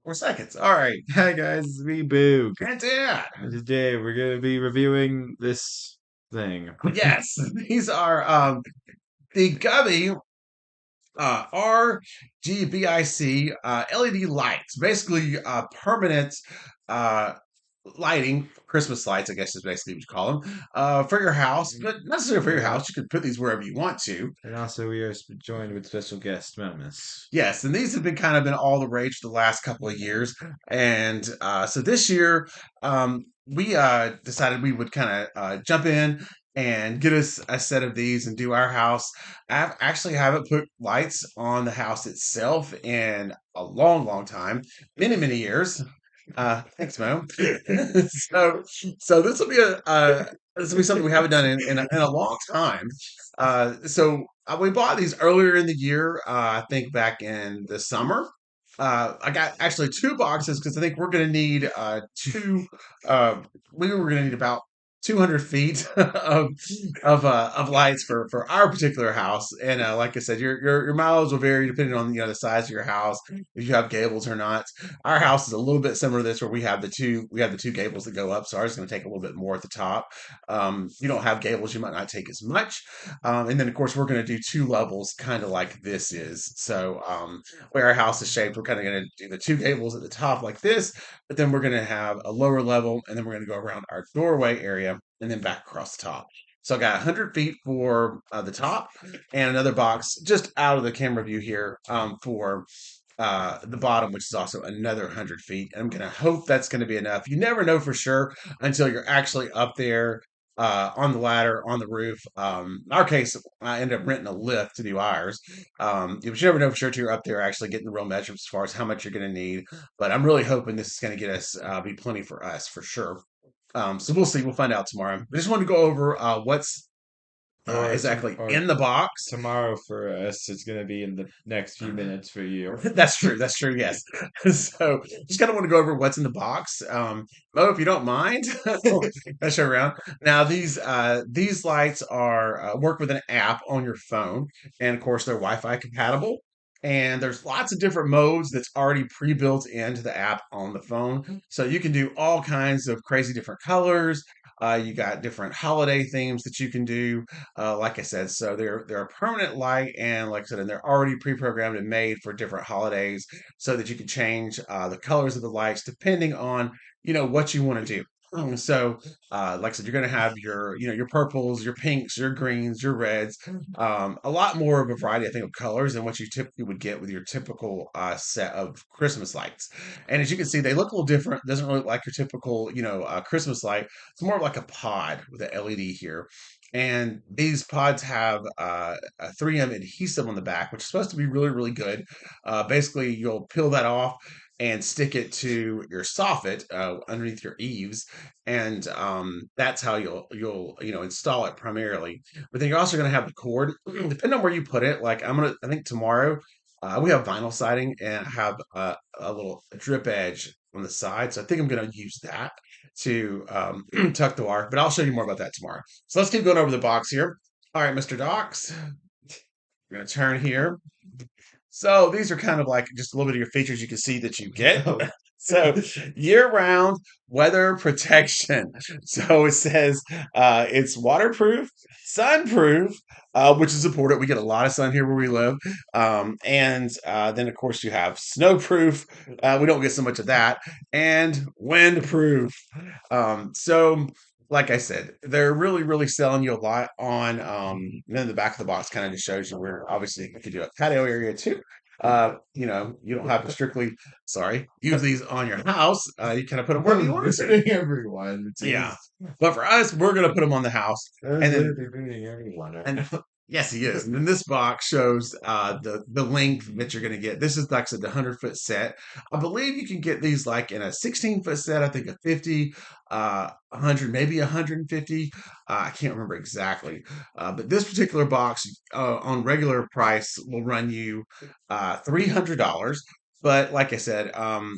4 seconds. All right. Hi guys, it's me, Boo. Granted. And today we're gonna be reviewing this thing. Yes, these are the Govee RGBIC LED lights. Basically, permanent uh lighting, Christmas lights, I guess is basically what you call them, for your house, but not necessarily for your Yeah. house. You could put these wherever you want to. And also we are joined with special guest Momus. Yes, and these have been kind of been all the rage for the last couple of years. And so this year, we decided we would kind of jump in and get us a set of these and do our house. Actually haven't put lights on the house itself in a long, long time, many, many years. Thanks, Mo. so, so this will be this will be something we haven't done in a long time. We bought these earlier in the year. I think back in the summer. I got actually two boxes because I think we're going to need two. Uh, we were going to need about 200 feet of lights for our particular house. And like I said, your mileage will vary depending on the size of your house, if you have gables or not. Our house is a little bit similar to this, where we have the two gables that go up. So ours is going to take a little bit more at the top. You don't have gables, you might not take as much. And then of course we're going to do two levels, kind of like this is. So where our house is shaped, we're kind of going to do the two gables at the top like this, but then we're going to have a lower level, and then we're going to go around our doorway area and then back across the top. So I got 100 feet for the top, and another box just out of the camera view here for the bottom, which is also another 100 feet. And I'm going to hope that's going to be enough. You never know for sure until you're actually up there on the ladder, on the roof. In our case, I ended up renting a lift to do ours. You never know for sure till you're up there actually getting the real measurements as far as how much you're going to need. But I'm really hoping this is going to get us, be plenty for us for sure. So we'll see. We'll find out tomorrow. I just wanted to go over what's Or exactly or in the box. tomorrow for us, it's gonna be in the next few minutes for you. That's true. That's true. Yes. So just kind of want to go over what's in the box. Mo, if you don't mind, I'll show around. Now these lights are work with an app on your phone, and of course they're Wi-Fi compatible. And there's lots of different modes that's already pre-built into the app on the phone, so you can do all kinds of crazy different colors. You got different holiday themes that you can do. Like I said, so they're a permanent light, and like I said, and they're already pre-programmed and made for different holidays, so that you can change the colors of the lights depending on what you want to do. Like I said, you're going to have your purples, your pinks, your greens, your reds, a lot more of a variety, I think, of colors than what you typically would get with your typical set of Christmas lights. And as you can see, they look a little different. Doesn't really look like your typical, Christmas light. It's more of like a pod with an LED here. And these pods have a 3M adhesive on the back, which is supposed to be really, really good. Basically, you'll peel that off and stick it to your soffit underneath your eaves, and that's how you'll install it primarily. But then you're also going to have the cord, depending on where you put it. Like I think tomorrow we have vinyl siding and have a little drip edge on the side, so I think I'm going to use that to tuck the wire. But I'll show you more about that tomorrow. So let's keep going over the box here. All right, Mr. Docs, we're going to turn here. So these are kind of like just a little bit of your features you can see that you get. So year-round weather protection. So it says it's waterproof, sunproof, which is important. We get a lot of sun here where we live, and then of course you have snowproof. We don't get so much of that, and windproof. So like I said, they're really, really selling you a lot on. And then the back of the box kind of just shows you where obviously you could do a patio area too. You don't have to strictly, sorry, use these on your house. You kind of put them wherever you I'm want to. visiting everyone. Yeah, Jeez. but for us, we're gonna put them on the house, I'm and then visiting everyone. and yes, he is. And then this box shows the length that you're going to get. This is like I said, the 100-foot set. I believe you can get these like in a 16-foot set. I think a 50, 100, maybe 150. I can't remember exactly. But this particular box on regular price will run you $300. But like I said,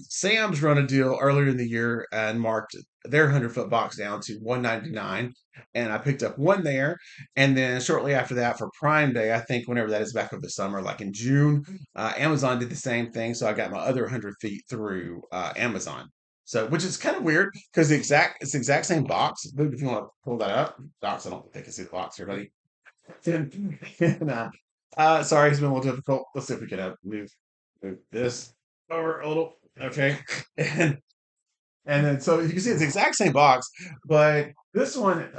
Sam's run a deal earlier in the year and marked their 100-foot box down to 199, and I picked up one there. And then shortly after that, for Prime Day, I think whenever that is back over the summer, like in June, Amazon did the same thing. So I got my other 100 feet through Amazon. So, which is kind of weird because it's the exact same box. But if you want to pull that up, docs, I don't think I can see the box here, buddy. Sorry, it's been a little difficult. Let's see if we can move this over a little. Okay. And and then so you can see it's the exact same box, but this one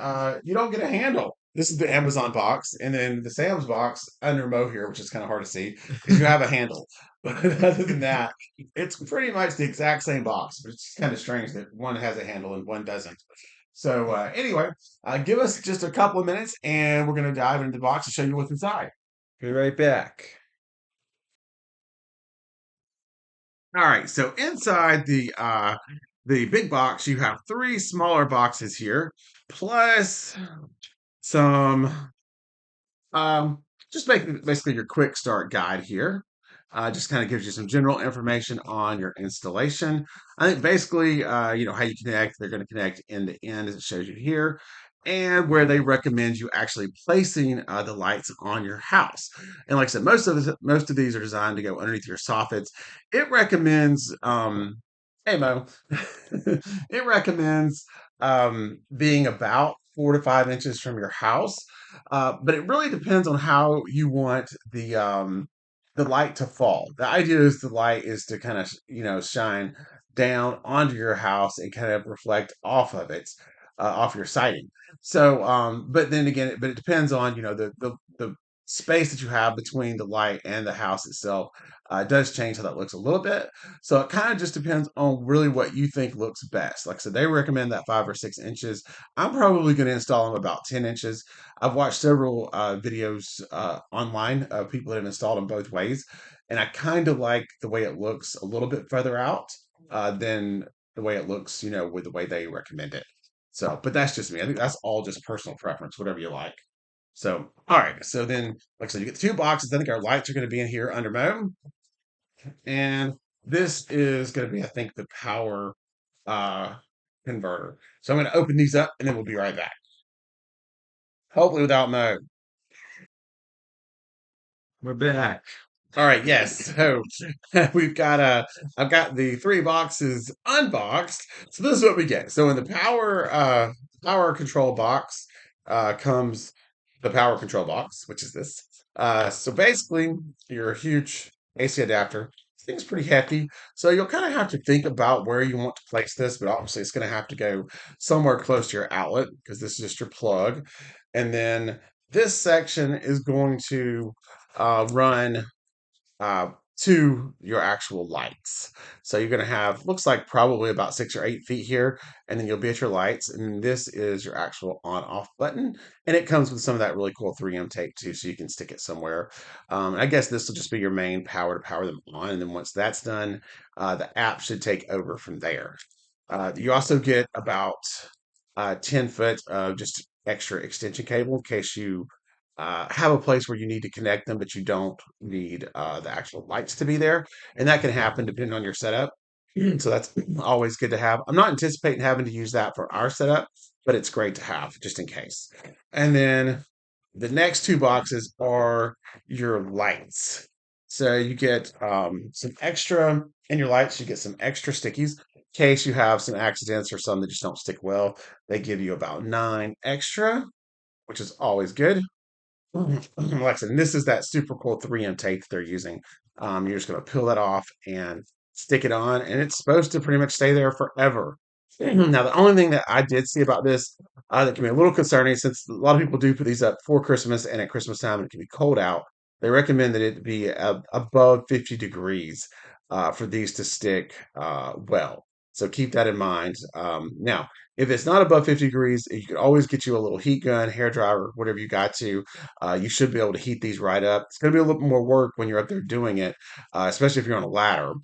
you don't get a handle. This is the Amazon box, and then the Sam's box under Mo here, which is kind of hard to see because you have a handle. But other than that, it's pretty much the exact same box. But it's kind of strange that one has a handle and one doesn't. So anyway, give us just a couple of minutes, and we're going to dive into the box and show you what's inside. Be right back. All right, so inside the big box, you have three smaller boxes here, plus some just basically your quick start guide here. Just kind of gives you some general information on your installation. I think basically, how you connect. They're going to connect end to end as it shows you here, and where they recommend you actually placing the lights on your house. And like I said, most of these are designed to go underneath your soffits. It recommends, hey Mo, it recommends being about 4 to 5 inches from your house. But it really depends on how you want the light to fall. The idea is the light is to kind of shine down onto your house and kind of reflect off of it, off your siding. So, but then again, but it depends on the space that you have between the light and the house itself. It does change how that looks a little bit. So it kind of just depends on really what you think looks best. Like I said, they recommend that 5 or 6 inches. I'm probably going to install them about 10 inches. I've watched several videos online of people that have installed them both ways, and I kind of like the way it looks a little bit further out than the way it looks, with the way they recommend it. So, but that's just me. I think that's all just personal preference, whatever you like. So, all right. So then, like I said, you get the two boxes. I think our lights are going to be in here under mode, and this is going to be, I think, the power uh, converter. So I'm going to open these up, and then we'll be right back. Hopefully without mode. We're back. All right, yes. So we've got I've got the three boxes unboxed. So this is what we get. So in the power control box comes the power control box, which is this. So basically your huge AC adapter. This thing's pretty hefty. So you'll kind of have to think about where you want to place this, but obviously it's going to have to go somewhere close to your outlet because this is just your plug. And then this section is going to run uh, to your actual lights. So you're going to have, looks like probably about 6 or 8 feet here, and then you'll be at your lights. And this is your actual on off button. And it comes with some of that really cool 3M tape too, so you can stick it somewhere. I guess this will just be your main power to power them on. And then once that's done, the app should take over from there. You also get about 10 foot of just extra extension cable in case you have a place where you need to connect them, but you don't need the actual lights to be there. And that can happen depending on your setup. So that's always good to have. I'm not anticipating having to use that for our setup, but it's great to have just in case. And then the next two boxes are your lights. So you get some extra in your lights, you get some extra stickies in case you have some accidents or some that just don't stick well. They give you about 9 extra, which is always good. Like I said, and this is that super cool 3M tape that they're using. You're just going to peel that off and stick it on, and it's supposed to pretty much stay there forever. Now, the only thing that I did see about this that can be a little concerning, since a lot of people do put these up for Christmas and at Christmas time, and it can be cold out, they recommend that it be above 50 degrees for these to stick well. So keep that in mind. Now, if it's not above 50 degrees, you can always get you a little heat gun, hair dryer, whatever you got to. You should be able to heat these right up. It's going to be a little more work when you're up there doing it, especially if you're on a ladder.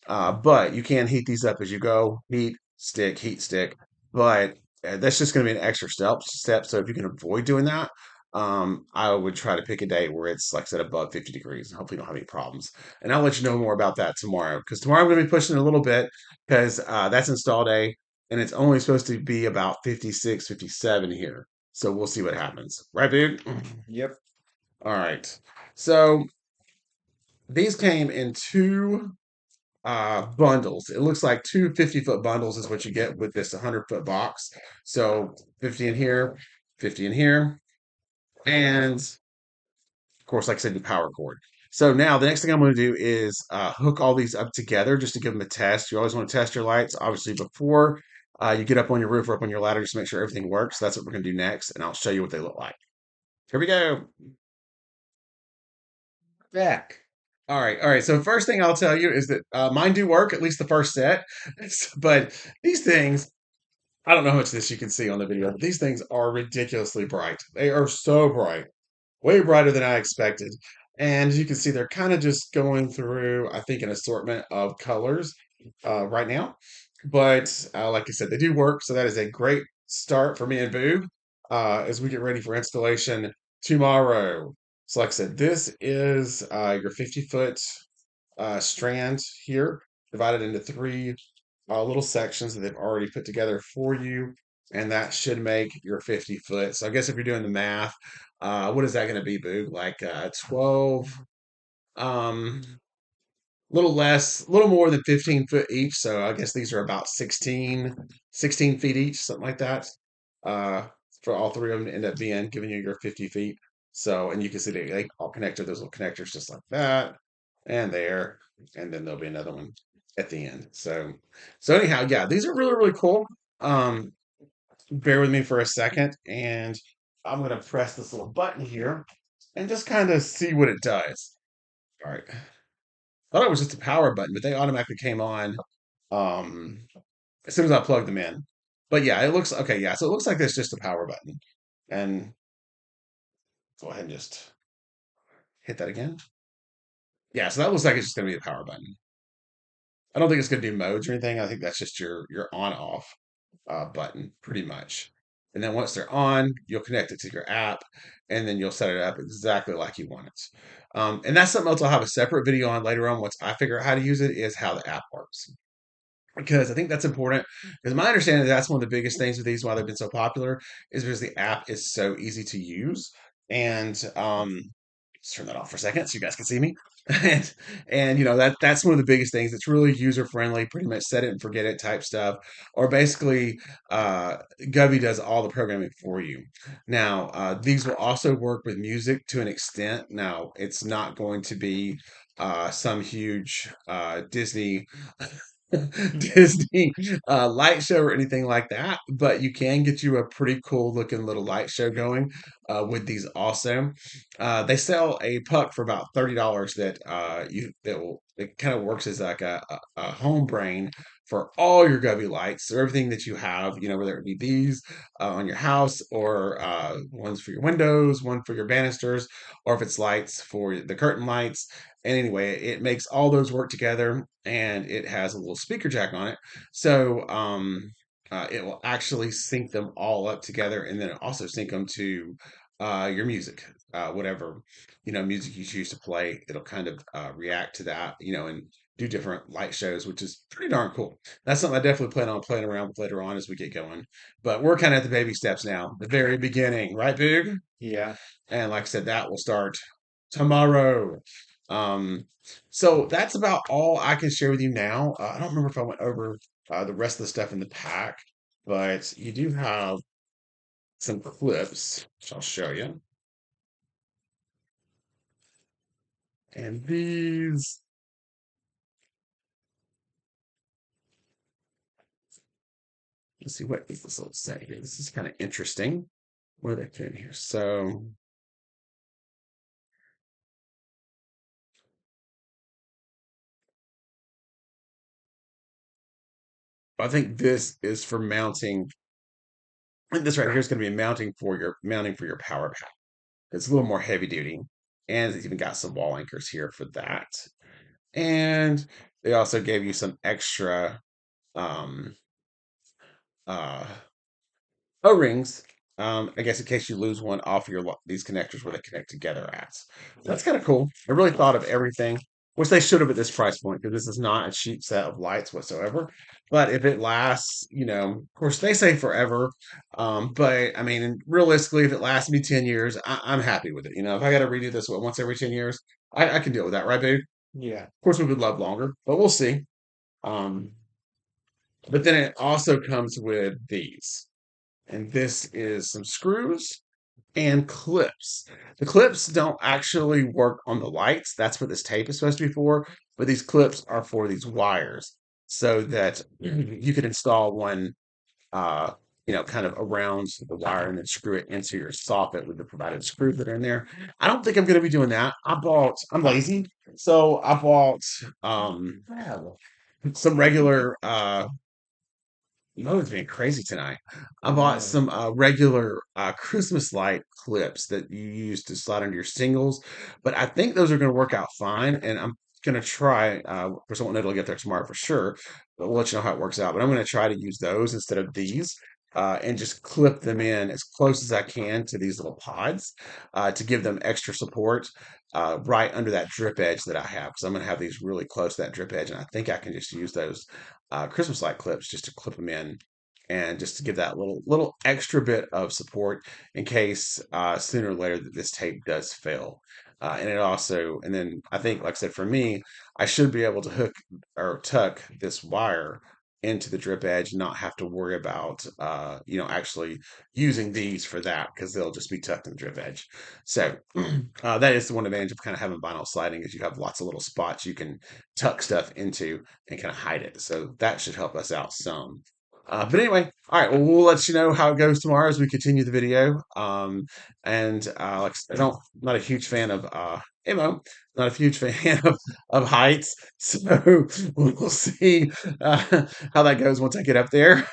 But you can heat these up as you go. Heat, stick. But that's just going to be an extra step. So if you can avoid doing that, I would try to pick a day where it's, like I said, above 50 degrees. Hopefully, you don't have any problems. And I'll let you know more about that tomorrow because tomorrow I'm going to be pushing it a little bit because that's install day and it's only supposed to be about 56, 57 here. So we'll see what happens. Right, dude? Yep. All right. So these came in two bundles. It looks like two 50-foot bundles is what you get with this 100-foot box. So 50 in here, 50 in here, and of course, like I said, the power cord. So now the next thing I'm going to do is hook all these up together just to give them a test. You always want to test your lights, obviously, before you get up on your roof or up on your ladder just to make sure everything works. That's what we're going to do next, and I'll show you what they look like. Here we go. Back. All right. So first thing I'll tell you is that mine do work, at least the first set. But these things, I don't know how much of this you can see on the video, but these things are ridiculously bright. They are so bright, way brighter than I expected. And as you can see, they're kind of just going through, I think, an assortment of colors right now. But like I said, they do work. So that is a great start for me and Boob as we get ready for installation tomorrow. So like I said, this is your 50-foot strand here, divided into three little sections that they've already put together for you. And that should make your 50 foot. So I guess if you're doing the math, what is that going to be, Boog? Like 12, um, little less, a little more than 15 foot each. So I guess these are about 16 feet each, something like that. Uh, for all three of them to end up being giving you your 50 feet. So, and you can see they all connect to those little connectors just like that, and there, and then there'll be another one at the end. So anyhow, yeah, these are really, really cool. Um, bear with me for a second, and I'm gonna press this little button here and just kind of see what it does. All right. Thought it was just a power button, but they automatically came on as soon as I plugged them in. But yeah, it looks okay. Yeah, so it looks like it's just a power button. And go ahead and just hit that again. Yeah, so that looks like it's just going to be a power button. I don't think it's going to do modes or anything. I think that's just your on off button, pretty much. And then once they're on, you'll connect it to your app, and then you'll set it up exactly like you want it. And that's something else I'll have a separate video on later on. Once I figure out how to use it, is how the app works because I think that's important. Because my understanding is that's one of the biggest things with these, why they've been so popular, is because the app is so easy to use. And let's turn that off for a second so you guys can see me. and and that's one of the biggest things. It's really user friendly, pretty much set it and forget it type stuff. Or basically, Govee does all the programming for you. Now, these will also work with music to an extent. Now, it's not going to be some huge Disney Disney light show or anything like that, but you can get you a pretty cool looking little light show going with these also. They sell a puck for about $30 that it kind of works as like a home brain for all your Govee lights. So everything that you have, whether it be these on your house or ones for your windows, one for your banisters, or if it's lights for the curtain lights. And anyway, it makes all those work together and it has a little speaker jack on it. So it will actually sync them all up together and then also sync them to your music, whatever, music you choose to play. It'll kind of react to that, and do different light shows, which is pretty darn cool. That's something I definitely plan on playing around with later on as we get going. But we're kind of at the baby steps now, the very beginning, right, Big? Yeah. And like I said, that will start tomorrow. Um, so that's about all I can share with you now. I don't remember if I went over the rest of the stuff in the pack, but you do have some clips, which I'll show you. And these, let's see what does this little say here. This is kind of interesting. What are they putting here? So I think this is for mounting. I think this right here is going to be mounting for your power pack. It's a little more heavy duty, and it's even got some wall anchors here for that. And they also gave you some extra um, uh, O-rings I guess in case you lose one off your these connectors where they connect together at. That's kind of cool. I really thought of everything, which they should have at this price point because this is not a cheap set of lights whatsoever. But if it lasts, of course they say forever. But I mean, realistically, if it lasts me 10 years, I'm happy with it. If I got to redo this once every 10 years, I can deal with that, right, babe? Yeah. Of course, we would love longer, but we'll see. Um, but then it also comes with these. And this is some screws and clips. The clips don't actually work on the lights. That's what this tape is supposed to be for. But these clips are for these wires so that you could install one, uh, kind of around the wire and then screw it into your socket with the provided screws that are in there. I don't think I'm going to be doing that. I'm lazy. So I bought some regular Mo's being crazy tonight. I bought Yeah. some regular Christmas light clips that you use to slide under your singles, but I think those are going to work out fine. And I'm going to try. Of course, I won't know it'll get there tomorrow for sure, but we'll let you know how it works out. But I'm going to try to use those instead of these. And just clip them in as close as I can to these little pods to give them extra support right under that drip edge that I have. Because I'm going to have these really close to that drip edge, and I think I can just use those Christmas light clips just to clip them in and just to give that little extra bit of support in case sooner or later that this tape does fail. And then I think, like I said, for me, I should be able to hook or tuck this wire into the drip edge, and not have to worry about, actually using these for that because they'll just be tucked in the drip edge. So that is the one advantage of kind of having vinyl sliding is you have lots of little spots you can tuck stuff into and kind of hide it. So that should help us out some. But anyway, all right. Well, we'll let you know how it goes tomorrow as we continue the video. And like I said, I'm not a huge fan of ammo, not a huge fan of heights. So we'll see how that goes once I get up there.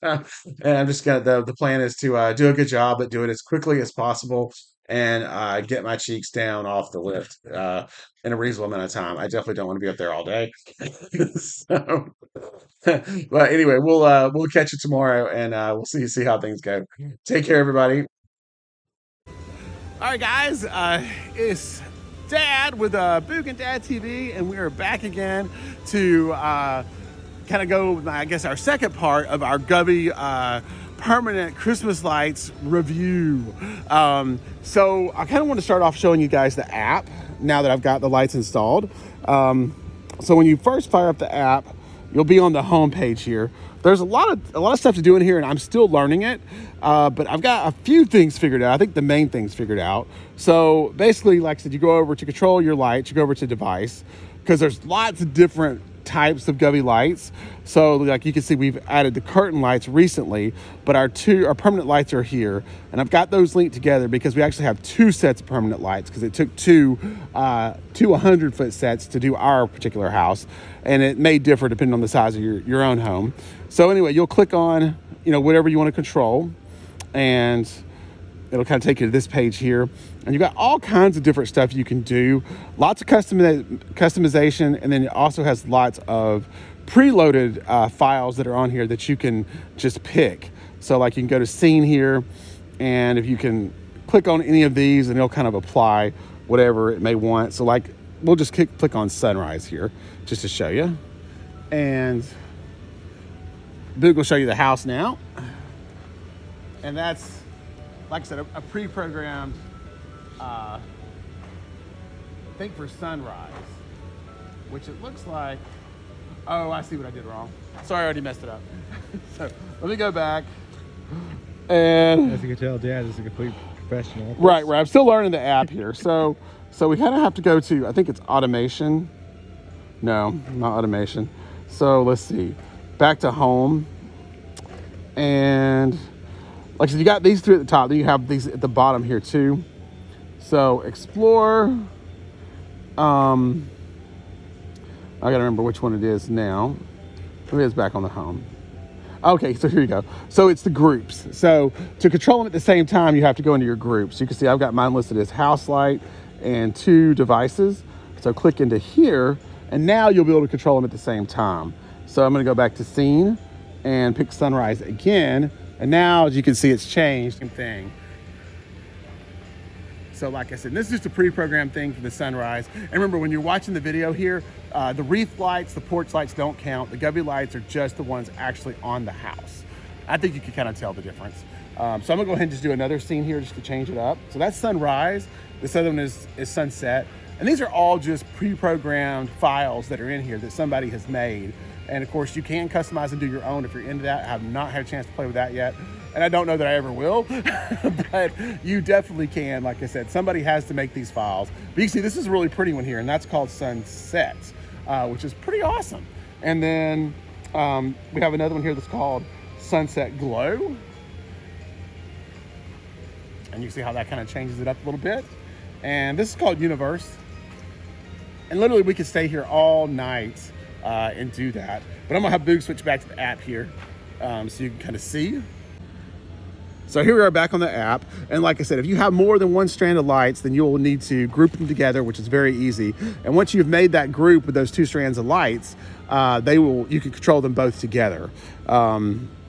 And I'm just gonna the plan is to do a good job, but do it as quickly as possible and get my cheeks down off the lift in a reasonable amount of time. I definitely don't want to be up there all day. So, but anyway, we'll catch you tomorrow, and we'll see how things go. Take care, everybody. All right, guys, it's Dad with Boog and Dad TV, and we are back again to kind of go with, I guess, our second part of our Govee permanent Christmas lights review. So I kind of want to start off showing you guys the app now that I've got the lights installed. So when you first fire up the app, you'll be on the home page here. There's a lot of stuff to do in here, and I'm still learning it. But I've got a few things figured out. I think the main things figured out. So basically, like I said, you go over to control your lights, you go over to device, because there's lots of different types of Govee lights. So like you can see, we've added the curtain lights recently, but our permanent lights are here, and I've got those linked together because we actually have two sets of permanent lights because it took two 100-foot sets to do our particular house, and it may differ depending on the size of your own home. So anyway, you'll click on whatever you want to control, and it'll kind of take you to this page here, and you've got all kinds of different stuff you can do, lots of customization, and then it also has lots of preloaded files that are on here that you can just pick. So like you can go to scene here, and if you can click on any of these, and it'll kind of apply whatever it may want. So like we'll just click on sunrise here just to show you, and Boog will show you the house now, and that's, like I said, a pre-programmed thing for sunrise, which it looks like. Oh, I see what I did wrong. Sorry, I already messed it up. So let me go back. And as you can tell, Dad is a complete professional. Right. I'm still learning the app here. So we kind of have to go to, I think it's automation. No, not automation. So let's see. Back to home. And like I said, you got these three at the top. Then you have these at the bottom here too. So explore. I gotta remember which one it is now. Maybe it's back on the home. Okay, so here you go. So it's the groups. So to control them at the same time, you have to go into your groups. You can see I've got mine listed as house light and 2 devices. So click into here, and now you'll be able to control them at the same time. So I'm gonna go back to scene and pick sunrise again, And now, as you can see, it's changed. Same thing. So like I said, this is just a pre-programmed thing for the sunrise. And remember, when you're watching the video here, the wreath lights, the porch lights don't count. The Govee lights are just the ones actually on the house. I think you can kind of tell the difference. So I'm gonna go ahead and just do another scene here just to change it up. So that's sunrise. This other one is sunset. And these are all just pre-programmed files that are in here that somebody has made. And of course, you can customize and do your own if you're into that. I have not had a chance to play with that yet. And I don't know that I ever will, but you definitely can. Like I said, somebody has to make these files. But you can see this is a really pretty one here, and that's called Sunset, which is pretty awesome. And then we have another one here that's called Sunset Glow. And you can see how that kind of changes it up a little bit. And this is called Universe. And literally we could stay here all night and do that. But I'm gonna have Boog switch back to the app here so you can kind of see. So here we are back on the app. And like I said, if you have more than one strand of lights, then you will need to group them together, which is very easy. And once you've made that group with those two strands of lights, you can control them both together.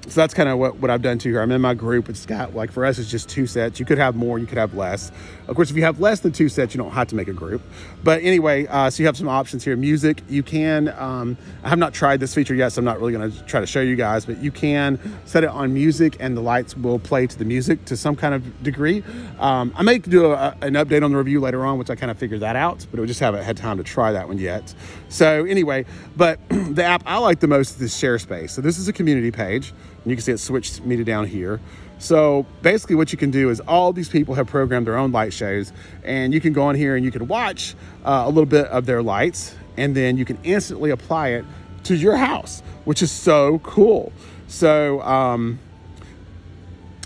So that's kind of what I've done too here. I'm in my group. It's got, like, for us, it's just 2 sets. You could have more, you could have less. Of course, if you have less than 2 sets, you don't have to make a group. But anyway, so you have some options here. Music, you can, I have not tried this feature yet, so I'm not really gonna try to show you guys, but you can set it on music and the lights will play to the music to some kind of degree. I may do an update on the review later on, which I kind of figured that out, but I just haven't had time to try that one yet. So anyway, but the app I like the most is this share space. So this is a community page. And you can see it switched me to down here. So basically what you can do is all these people have programmed their own light shows, and you can go on here and you can watch a little bit of their lights, and then you can instantly apply it to your house, which is so cool. So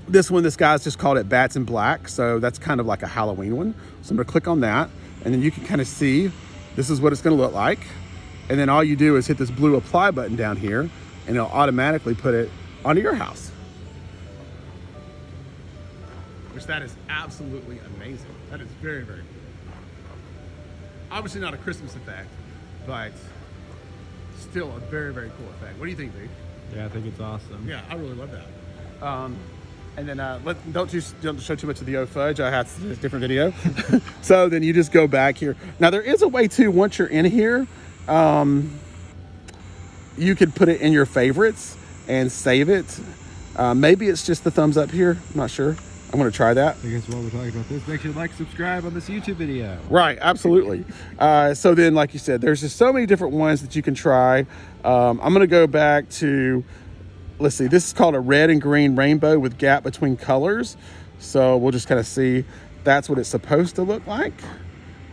this guy's just called it Bats in Black. So that's kind of like a Halloween one. So I'm gonna click on that, and then you can kind of see this is what it's gonna look like. And then all you do is hit this blue apply button down here, and it'll automatically put it onto your house. Which that is absolutely amazing. That is very, very cool. Obviously not a Christmas effect, but still a very, very cool effect. What do you think, Lee? Yeah, I think it's awesome. Yeah, I really love that. And then don't show too much of the O fudge. I have to do a different video. So then you just go back here. Now there is a way too, once you're in here, you could put it in your favorites and save it. Maybe it's just the thumbs up here. I'm not sure. I'm going to try that. I guess while we're talking about this, make sure you like, subscribe on this YouTube video. Right, absolutely. So then, like you said, there's just so many different ones that you can try. I'm going to go back to, let's see, this is called a red and green rainbow with gap between colors. So we'll just kind of see that's what it's supposed to look like.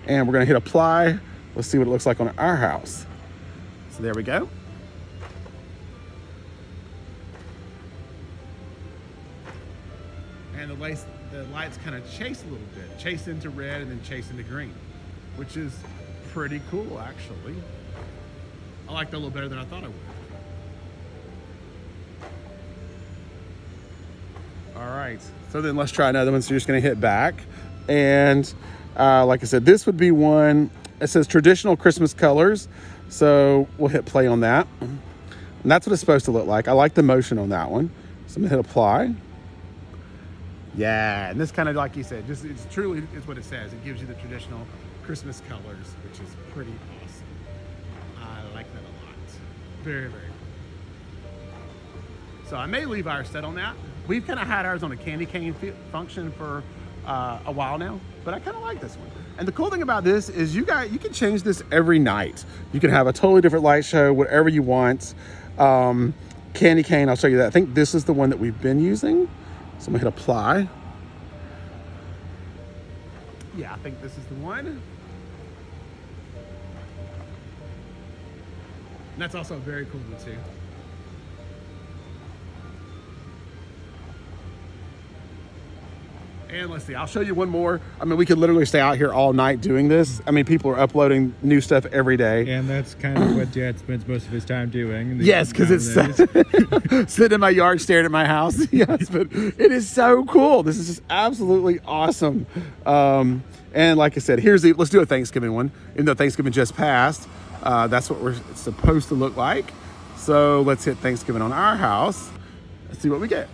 And we're going to hit apply. Let's see what it looks like on our house. So there we go. And the lights kind of chase a little bit, chase into red and then chase into green, which is pretty cool, actually. I like that a little better than I thought I would. All right, so then let's try another one. So you're just gonna hit back. And like I said, this would be one, it says traditional Christmas colors. So we'll hit play on that. And that's what it's supposed to look like. I like the motion on that one. So I'm gonna hit apply. Yeah, and this kind of, like you said, just it's truly is what it says. It gives you the traditional Christmas colors, which is pretty awesome. I like that a lot. Very, very cool. So I may leave ours set on that. We've kind of had ours on a candy cane function for a while now, but I kind of like this one. And the cool thing about this is you can change this every night. You can have a totally different light show, whatever you want. Candy cane, I'll show you that. I think this is the one that we've been using. So I'm gonna hit apply. Yeah, I think this is the one. And that's also a very cool one too. And let's see, I'll show you one more. I mean, we could literally stay out here all night doing this. I mean, people are uploading new stuff every day. And that's kind of what Dad spends most of his time doing. Yes, because it's sitting in my yard staring at my house. Yes, but it is so cool. This is just absolutely awesome. And like I said, let's do a Thanksgiving one. Even though Thanksgiving just passed, that's what it's supposed to look like. So let's hit Thanksgiving on our house. Let's see what we get.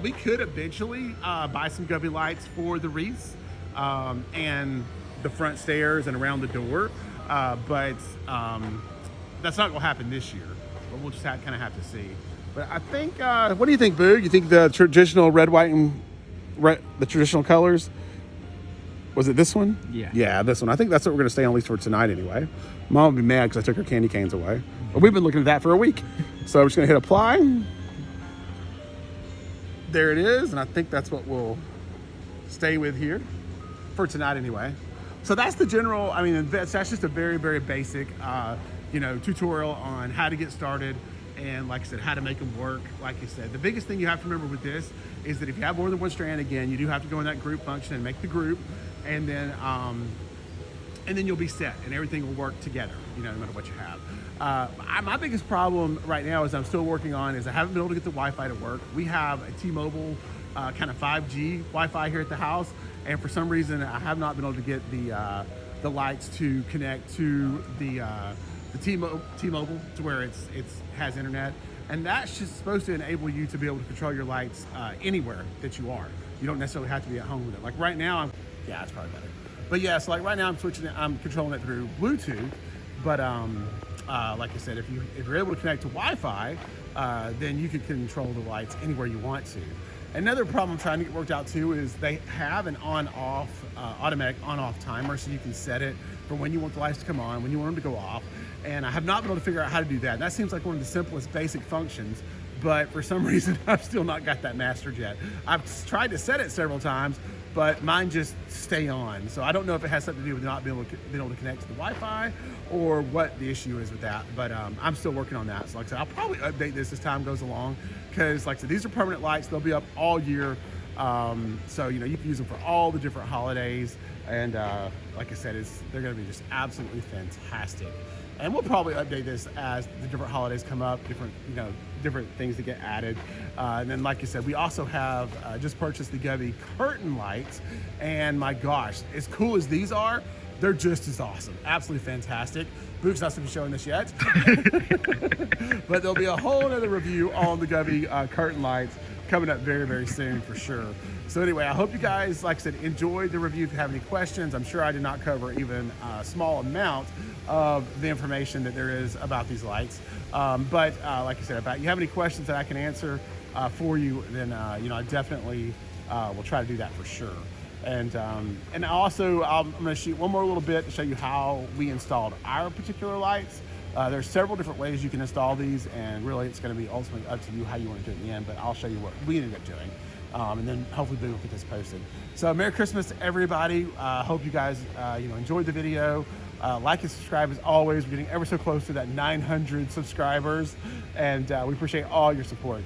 we could eventually buy some Govee lights for the wreaths and the front stairs and around the door, but that's not going to happen this year. But we'll just kind of have to see. But I think, what do you think, Boog? You think the traditional red, white, and the traditional colors? Was it this one? Yeah, this one. I think that's what we're going to stay on at least for tonight anyway. Mom will be mad because I took her candy canes away. But we've been looking at that for a week. So I'm just going to hit apply. There it is. And I think that's what we'll stay with here for tonight anyway. So that's the general, I mean, that's just a very, very basic, tutorial on how to get started. And like I said, how to make them work. Like I said, the biggest thing you have to remember with this is that if you have more than one strand, again, you do have to go in that group function and make the group. And then you'll be set and everything will work together, no matter what you have. My biggest problem right now is I'm still working on is I haven't been able to get the Wi-Fi to work. We have a T-Mobile kind of 5G Wi-Fi here at the house. And for some reason, I have not been able to get the lights to connect to the T-Mobile to where it has internet. And that's just supposed to enable you to be able to control your lights anywhere that you are. You don't necessarily have to be at home with it. Like right now, yeah, it's probably better. But yeah, so like right now I'm controlling it through Bluetooth. But like I said, if you're able to connect to Wi-Fi, then you can control the lights anywhere you want to. Another problem I'm trying to get worked out too is they have an on-off, automatic on-off timer, so you can set it for when you want the lights to come on, when you want them to go off. And I have not been able to figure out how to do that. And that seems like one of the simplest basic functions, but for some reason I've still not got that mastered yet. I've tried to set it several times, but mine just stay on. So I don't know if it has something to do with not being able to connect to the Wi-Fi or what the issue is with that, but I'm still working on that. So like I said, I'll probably update this as time goes along, because like I said, these are permanent lights. They'll be up all year. So, you can use them for all the different holidays. And like I said, they're gonna be just absolutely fantastic. And we'll probably update this as the different holidays come up, different things that get added. And then, like I said, we also have just purchased the Govee curtain lights. And my gosh, as cool as these are, they're just as awesome. Absolutely fantastic. Boog's not going to be showing this yet. But there'll be a whole other review on the Govee curtain lights coming up very, very soon for sure. So anyway, I hope you guys, like I said, enjoyed the review. If you have any questions, I'm sure I did not cover even a small amount of the information that there is about these lights. But like I said, if you have any questions that I can answer for you, then I definitely will try to do that for sure. And also, I'm going to shoot one more little bit to show you how we installed our particular lights. There's several different ways you can install these, and really it's going to be ultimately up to you how you want to do it in the end, but I'll show you what we ended up doing. And then hopefully we'll get this posted. So Merry Christmas to everybody. Hope you guys enjoyed the video. Like and subscribe as always. We're getting ever so close to that 900 subscribers, and we appreciate all your support.